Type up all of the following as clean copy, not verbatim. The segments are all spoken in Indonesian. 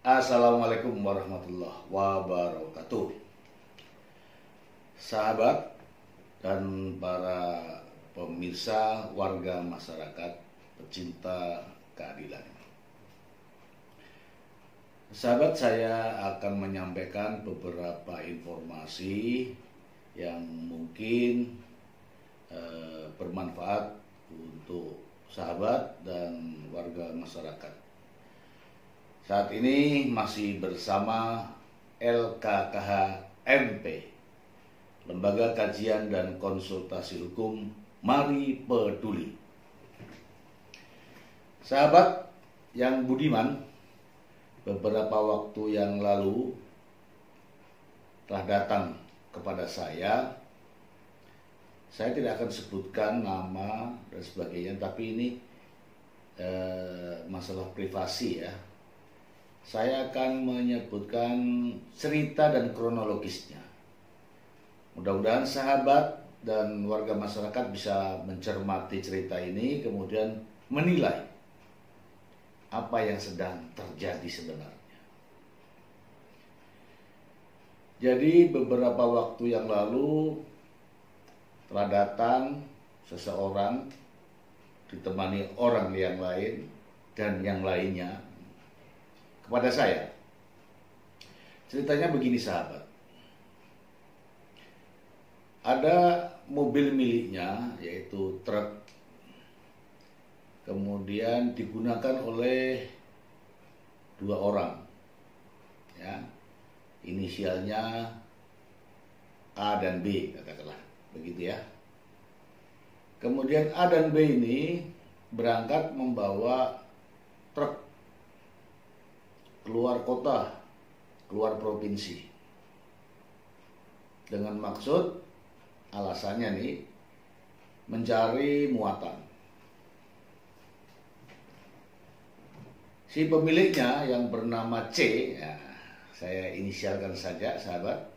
Assalamualaikum warahmatullahi wabarakatuh. Sahabat dan para pemirsa, warga masyarakat pecinta keadilan. Sahabat, saya akan menyampaikan beberapa informasi yang mungkin bermanfaat untuk sahabat dan warga masyarakat. Saat ini masih bersama LKKH MP, Lembaga Kajian dan Konsultasi Hukum Mari Peduli. Sahabat yang budiman, beberapa waktu yang lalu telah datang kepada saya tidak akan sebutkan nama dan sebagainya, tapi ini masalah privasi ya. Saya akan menyebutkan cerita dan kronologisnya. Mudah-mudahan sahabat dan warga masyarakat bisa mencermati cerita ini, kemudian menilai apa yang sedang terjadi sebenarnya. Jadi beberapa waktu yang lalu telah datang seseorang ditemani orang yang lain dan yang lainnya kepada saya. Ceritanya begini sahabat. Ada mobil miliknya, yaitu truk, kemudian digunakan oleh dua orang, ya, inisialnya A dan B, katakanlah begitu ya. Kemudian A dan B ini berangkat membawa truk keluar kota, keluar provinsi, dengan maksud alasannya nih mencari muatan. Si pemiliknya yang bernama C, ya, saya inisialkan saja sahabat,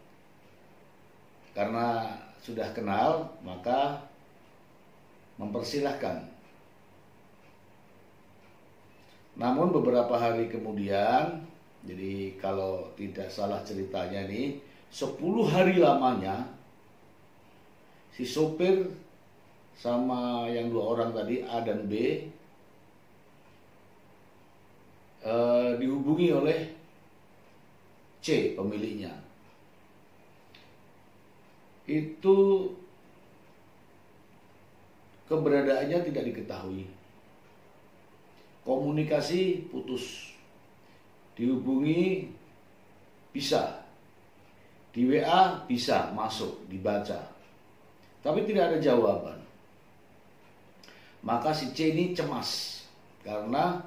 karena sudah kenal maka mempersilahkan. Namun beberapa hari kemudian, jadi kalau tidak salah ceritanya nih, 10 hari lamanya si sopir sama yang dua orang tadi, A dan B, dihubungi oleh C, pemiliknya. Itu keberadaannya tidak diketahui. Komunikasi putus, dihubungi bisa, di WA bisa masuk, dibaca, tapi tidak ada jawaban. Maka si C ini cemas karena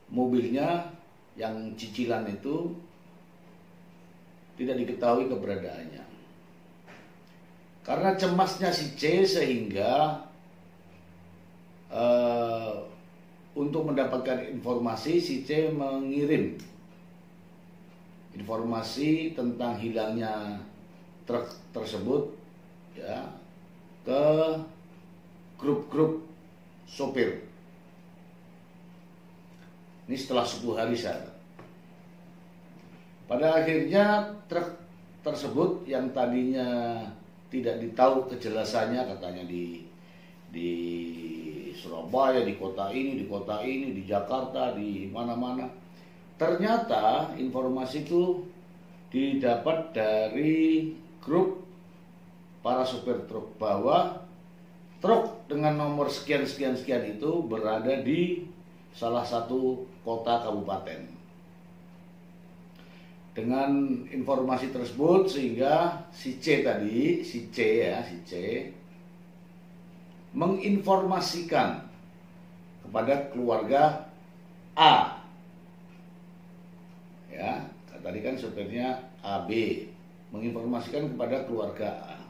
mobilnya yang cicilan itu tidak diketahui keberadaannya. Karena cemasnya si C sehingga untuk mendapatkan informasi, si C mengirim informasi tentang hilangnya truk tersebut ya ke grup-grup sopir. Ini setelah 10 hari sahabat. Pada akhirnya truk tersebut yang tadinya tidak ditahu kejelasannya, katanya di Surabaya, di kota ini, di Jakarta, di mana-mana. Ternyata informasi itu didapat dari grup para sopir truk bahwa truk dengan nomor sekian itu berada di salah satu kota kabupaten. Dengan informasi tersebut sehingga si C menginformasikan kepada keluarga A. Ya, tadi kan sopirnya AB, menginformasikan kepada keluarga A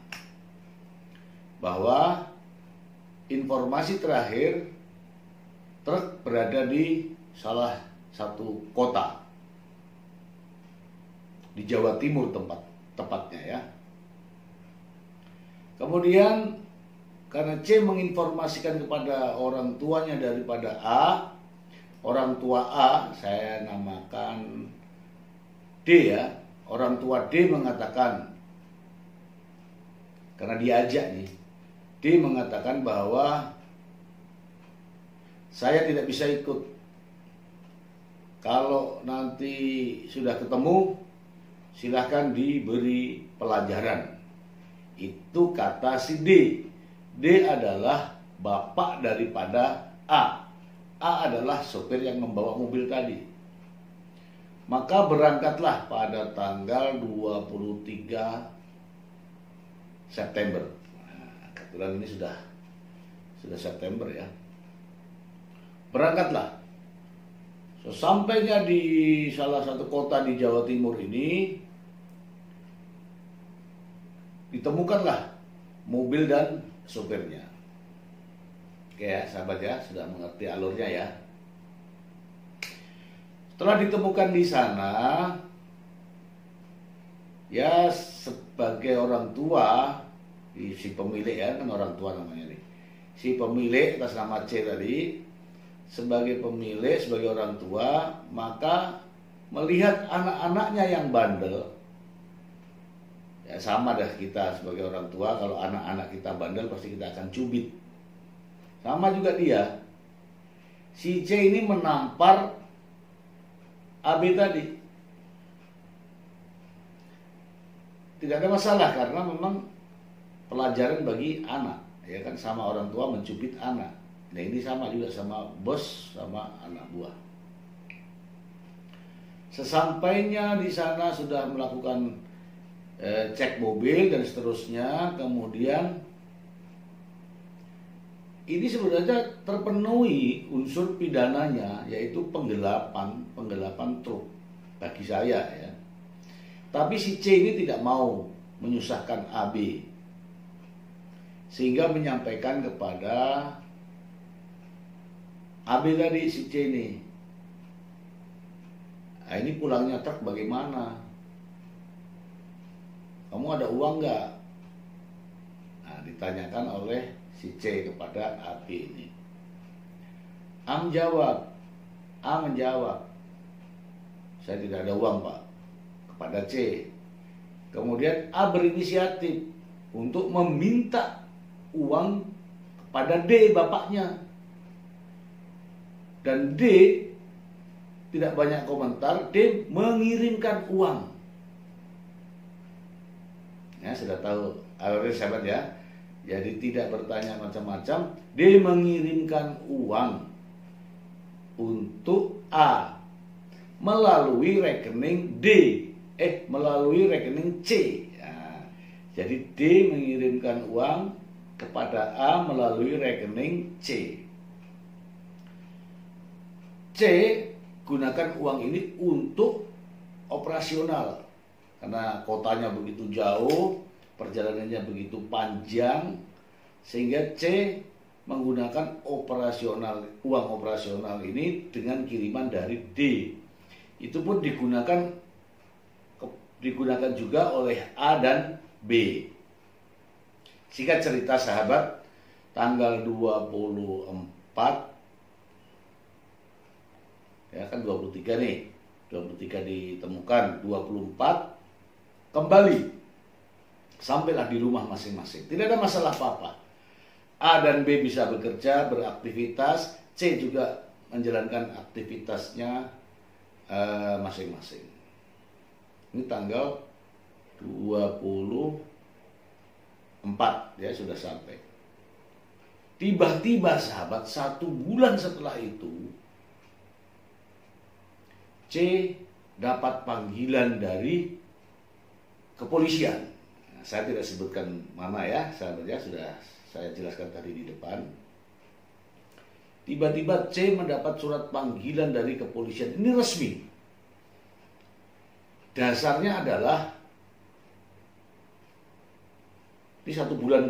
bahwa informasi terakhir truk berada di salah satu kota di Jawa Timur tepatnya ya. Kemudian karena C menginformasikan kepada orang tuanya daripada A, orang tua A, saya namakan D ya, orang tua D mengatakan, karena diajak nih, D mengatakan bahwa saya tidak bisa ikut. Kalau nanti sudah ketemu, silahkan diberi pelajaran. Itu kata si D. D adalah bapak daripada A. A adalah sopir yang membawa mobil tadi. Maka berangkatlah pada tanggal 23 September. Nah, kebetulan ini sudah September ya. Berangkatlah. Sesampainya di salah satu kota di Jawa Timur ini, ditemukanlah mobil dan sopirnya. Oke ya, sahabat ya, sudah mengerti alurnya ya. Setelah ditemukan di sana, ya sebagai orang tua, si pemilik ya, kan orang tua namanya nih. Si pemilik atas nama C tadi, sebagai pemilik, sebagai orang tua, maka melihat anak-anaknya yang bandel, ya sama dah kita sebagai orang tua, kalau anak-anak kita bandel pasti kita akan cubit. Sama juga dia, si C ini menampar AB tadi. Tidak ada masalah karena memang pelajaran bagi anak, ya kan, sama orang tua mencubit anak. Nah ini sama juga sama bos sama anak buah. Sesampainya di sana sudah melakukan cek mobil dan seterusnya, kemudian ini sebenarnya terpenuhi unsur pidananya, yaitu penggelapan truk bagi saya ya. Tapi si C ini tidak mau menyusahkan AB, sehingga menyampaikan kepada AB tadi, si C ini, nah, ini pulangnya truk bagaimana? Kamu ada uang nggak? Nah, ditanyakan oleh si C kepada AB ini. A menjawab, saya tidak ada uang Pak, kepada C. Kemudian A berinisiatif untuk meminta uang kepada D, bapaknya. Dan D tidak banyak komentar, D mengirimkan uang. Ya, sudah tahu alurnya sahabat ya. Jadi tidak bertanya macam-macam, D mengirimkan uang untuk A melalui rekening melalui rekening C. Nah, jadi D mengirimkan uang kepada A melalui rekening C. C gunakan uang ini untuk operasional karena kotanya begitu jauh, perjalanannya begitu panjang, sehingga C menggunakan uang operasional ini dengan kiriman dari D. Itu pun digunakan juga oleh A dan B. Singkat cerita sahabat, tanggal 24, ya kan 23 nih, 23 ditemukan, 24 kembali, sampailah di rumah masing-masing. Tidak ada masalah apa-apa. A dan B bisa bekerja, beraktivitas, C juga menjalankan aktivitasnya masing-masing. Ini tanggal 24 ya sudah sampai. Tiba-tiba sahabat, 1 bulan setelah itu C dapat panggilan dari kepolisian. Nah, saya tidak sebutkan mana ya, sahabat ya, sudah saya jelaskan tadi di depan. Tiba-tiba C mendapat surat panggilan dari kepolisian. Ini resmi. Dasarnya adalah ini 1 bulan,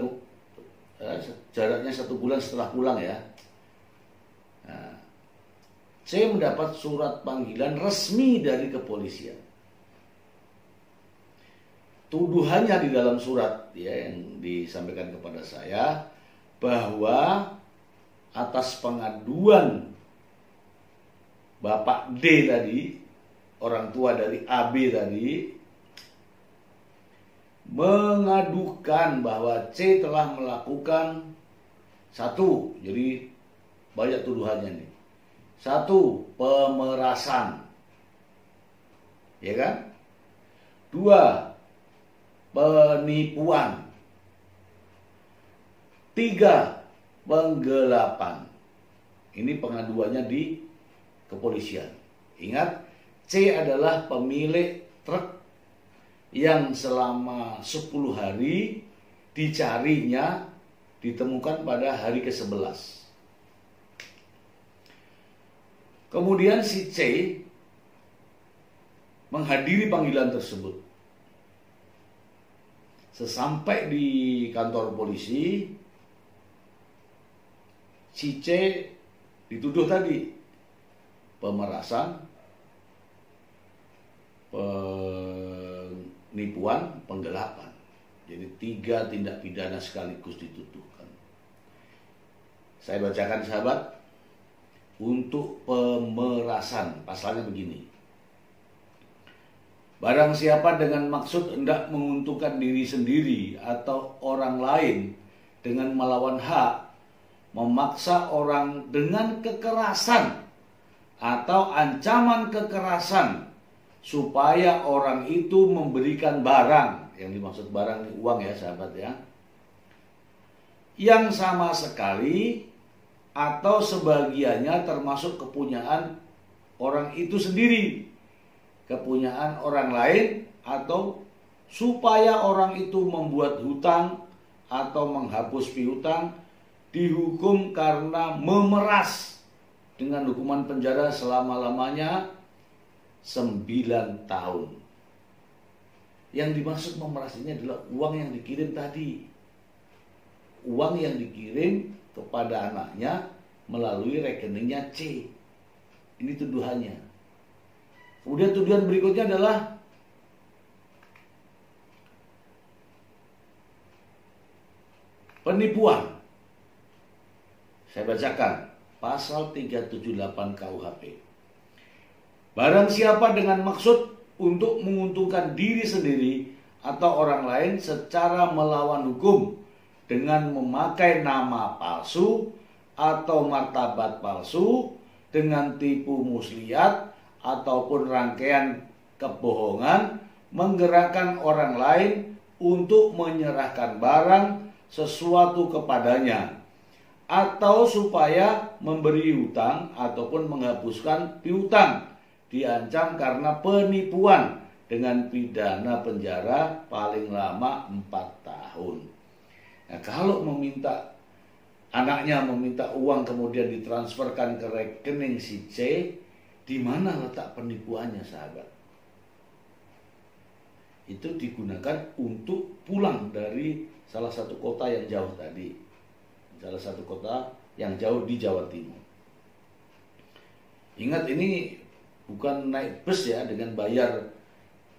jaraknya 1 bulan setelah pulang ya. Nah, C mendapat surat panggilan resmi dari kepolisian. Tuduhannya di dalam surat ya yang disampaikan kepada saya bahwa atas pengaduan Bapak D tadi, orang tua dari AB tadi mengadukan bahwa C telah melakukan satu, jadi banyak tuduhannya nih. Satu, pemerasan, ya kan? Dua, penipuan. Tiga, penggelapan. Ini pengaduannya di kepolisian. Ingat, C adalah pemilik truk yang selama 10 hari dicarinya ditemukan pada hari ke-11. Kemudian si C menghadiri panggilan tersebut. Sesampai di kantor polisi, si C dituduh tadi pemerasan, penipuan, penggelapan. Jadi 3 tindak pidana sekaligus dituduhkan. Saya bacakan sahabat. Untuk pemerasan, pasalnya begini. Barang siapa dengan maksud hendak menguntungkan diri sendiri atau orang lain dengan melawan hak, memaksa orang dengan kekerasan atau ancaman kekerasan supaya orang itu memberikan barang, yang dimaksud barang ini uang ya sahabat ya, yang sama sekali atau sebagiannya termasuk kepunyaan orang itu sendiri, kepunyaan orang lain, atau supaya orang itu membuat hutang atau menghapus piutang, dihukum karena memeras dengan hukuman penjara selama-lamanya 9 tahun. Yang dimaksud memeras ini adalah uang yang dikirim tadi. Uang yang dikirim kepada anaknya melalui rekeningnya C. Ini tuduhannya. Kemudian tuduhan berikutnya adalah penipuan. Saya bacakan pasal 378 KUHP. Barang siapa dengan maksud untuk menguntungkan diri sendiri atau orang lain secara melawan hukum dengan memakai nama palsu atau martabat palsu, dengan tipu muslihat ataupun rangkaian kebohongan, menggerakkan orang lain untuk menyerahkan barang sesuatu kepadanya, atau supaya memberi hutang ataupun menghapuskan piutang, diancam karena penipuan dengan pidana penjara paling lama 4 tahun. Nah, kalau anaknya meminta uang kemudian ditransferkan ke rekening si C, di mana letak penipuannya sahabat? Itu digunakan untuk pulang dari salah satu kota yang jauh tadi. Salah satu kota yang jauh di Jawa Timur. Ingat, ini bukan naik bus ya dengan bayar.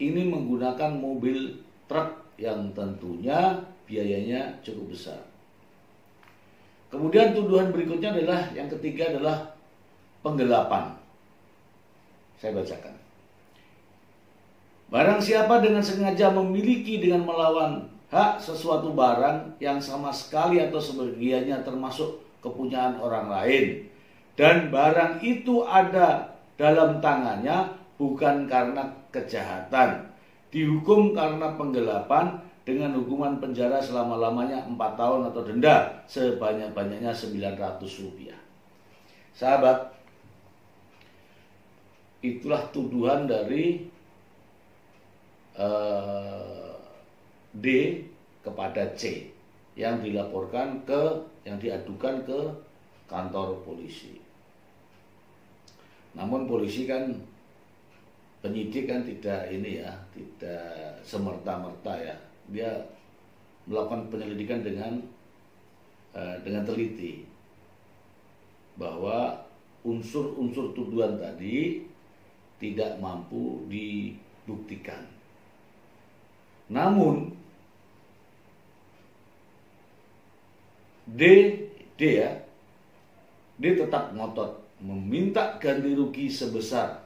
Ini menggunakan mobil truk yang tentunya biayanya cukup besar. Kemudian tuduhan berikutnya adalah, yang ketiga adalah penggelapan. Saya bacakan. Barang siapa dengan sengaja memiliki dengan melawan hak sesuatu barang yang sama sekali atau sebagiannya termasuk kepunyaan orang lain, dan barang itu ada dalam tangannya bukan karena kejahatan, dihukum karena penggelapan dengan hukuman penjara selama-lamanya 4 tahun atau denda sebanyak-banyaknya Rp900. Sahabat, itulah tuduhan dari D kepada C yang dilaporkan yang diadukan ke kantor polisi. Namun polisi kan, penyidik kan tidak semerta-merta ya. Dia melakukan penyelidikan dengan teliti bahwa unsur-unsur tuduhan tadi tidak mampu dibuktikan. Namun D tetap ngotot meminta ganti rugi sebesar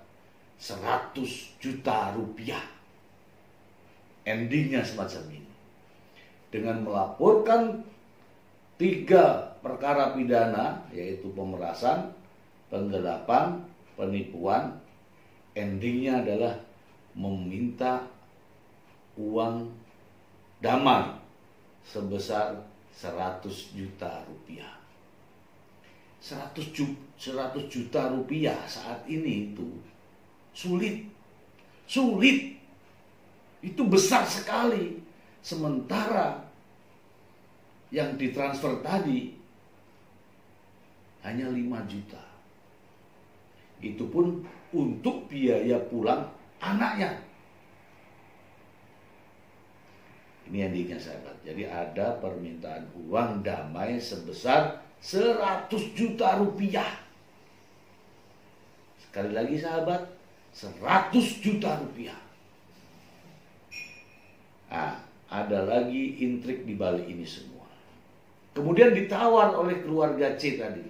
100 juta rupiah. Endingnya semacam ini. Dengan melaporkan 3 perkara pidana, yaitu pemerasan, penggelapan, penipuan, endingnya adalah meminta uang damai sebesar 100 juta rupiah. 100 juta rupiah saat ini itu sulit. Itu besar sekali. Sementara yang ditransfer tadi hanya 5 juta. Itu pun untuk biaya pulang anaknya. Ini yang diingat sahabat. Jadi ada permintaan uang damai sebesar 100 juta rupiah. Sekali lagi sahabat, 100 juta rupiah. Nah, ada lagi intrik di balik ini semua. Kemudian ditawar oleh keluarga C tadi.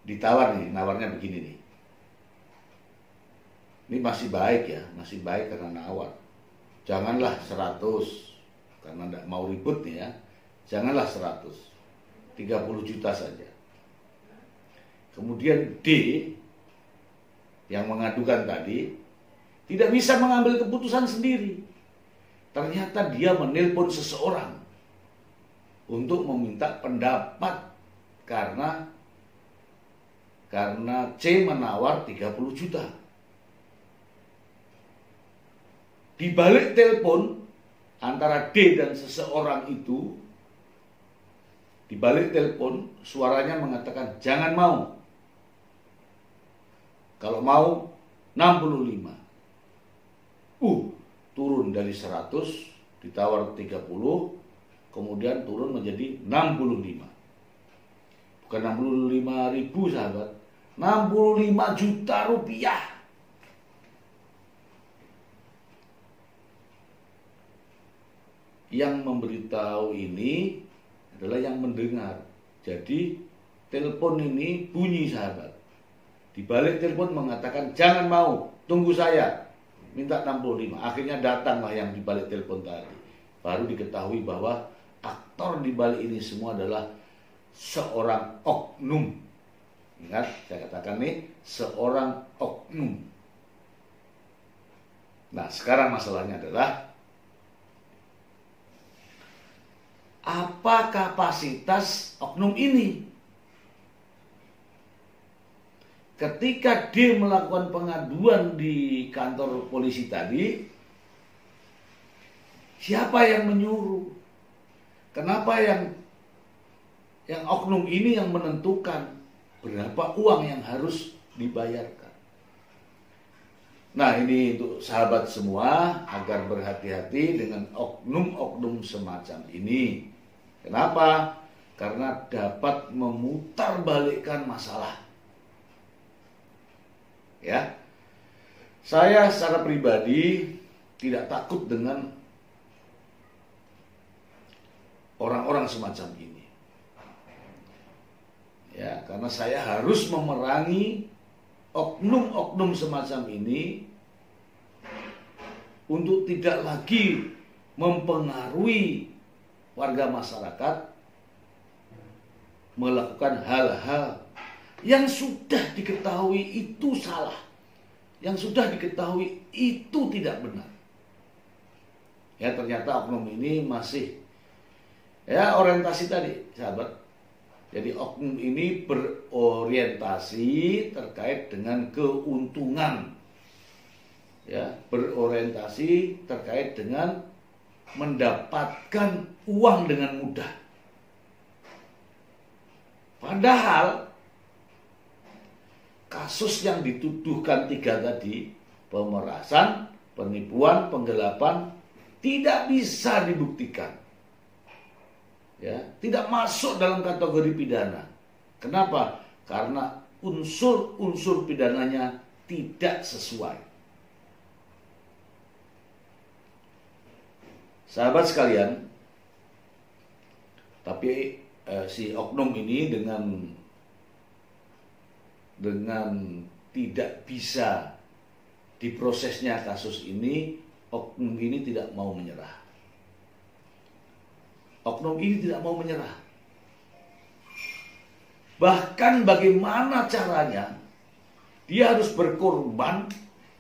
Ditawar nih, nawarnya begini nih. Ini masih baik ya, masih baik karena nawar. Janganlah 100, karena tidak mau ribut nih ya. Janganlah 100, 30 juta saja. Kemudian D, yang mengadukan tadi, tidak bisa mengambil keputusan sendiri. Ternyata dia menelpon seseorang untuk meminta pendapat karena C menawar 30 juta. Di balik telepon antara D dan seseorang itu, di balik telepon suaranya mengatakan jangan mau. Kalau mau 65. Turun dari 100 ditawar 30, kemudian turun menjadi 65. Bukan 65 ribu sahabat, 65 juta rupiah. Yang memberitahu ini adalah yang mendengar. Jadi telepon ini bunyi sahabat. Di balik telepon mengatakan jangan mau, tunggu saya, minta 65. Akhirnya datanglah yang di balik telepon tadi. Baru diketahui bahwa aktor di balik ini semua adalah seorang oknum. Ingat, saya katakan nih, seorang oknum. Nah, sekarang masalahnya adalah apa kapasitas oknum ini? Ketika dia melakukan pengaduan di kantor polisi tadi, siapa yang menyuruh? Kenapa yang oknum ini yang menentukan berapa uang yang harus dibayarkan? Nah, ini untuk sahabat semua agar berhati-hati dengan oknum-oknum semacam ini. Kenapa? Karena dapat memutarbalikkan masalah. Ya, saya secara pribadi tidak takut dengan orang-orang semacam ini. Ya, karena saya harus memerangi oknum-oknum semacam ini untuk tidak lagi mempengaruhi warga masyarakat melakukan hal-hal yang sudah diketahui itu salah, yang sudah diketahui itu tidak benar. Ya, ternyata oknum ini masih orientasi tadi, sahabat. Jadi oknum ini berorientasi terkait dengan keuntungan. Ya, berorientasi terkait dengan mendapatkan uang dengan mudah. Padahal kasus yang dituduhkan 3 tadi, pemerasan, penipuan, penggelapan, tidak bisa dibuktikan. Ya, tidak masuk dalam kategori pidana. Kenapa? Karena unsur-unsur pidananya tidak sesuai. Sahabat sekalian, tapi si oknum ini dengan tidak bisa diprosesnya kasus ini, oknum ini tidak mau menyerah. Oknum ini tidak mau menyerah. Bahkan bagaimana caranya, dia harus berkorban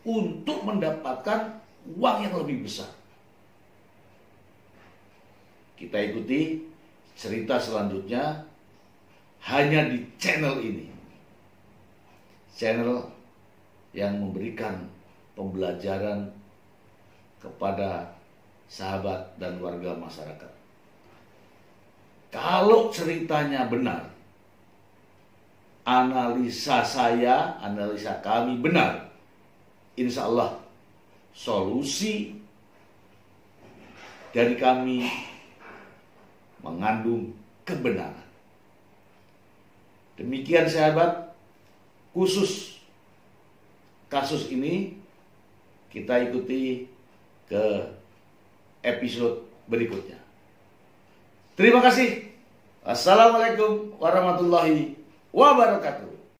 untuk mendapatkan uang yang lebih besar. Kita ikuti cerita selanjutnya hanya di channel ini. Channel yang memberikan pembelajaran kepada sahabat dan warga masyarakat. Kalau ceritanya benar, analisa saya, analisa kami benar, insya Allah solusi dari kami mengandung kebenaran. Demikian sahabat, khusus kasus ini kita ikuti ke episode berikutnya. Terima kasih. Assalamualaikum warahmatullahi wabarakatuh.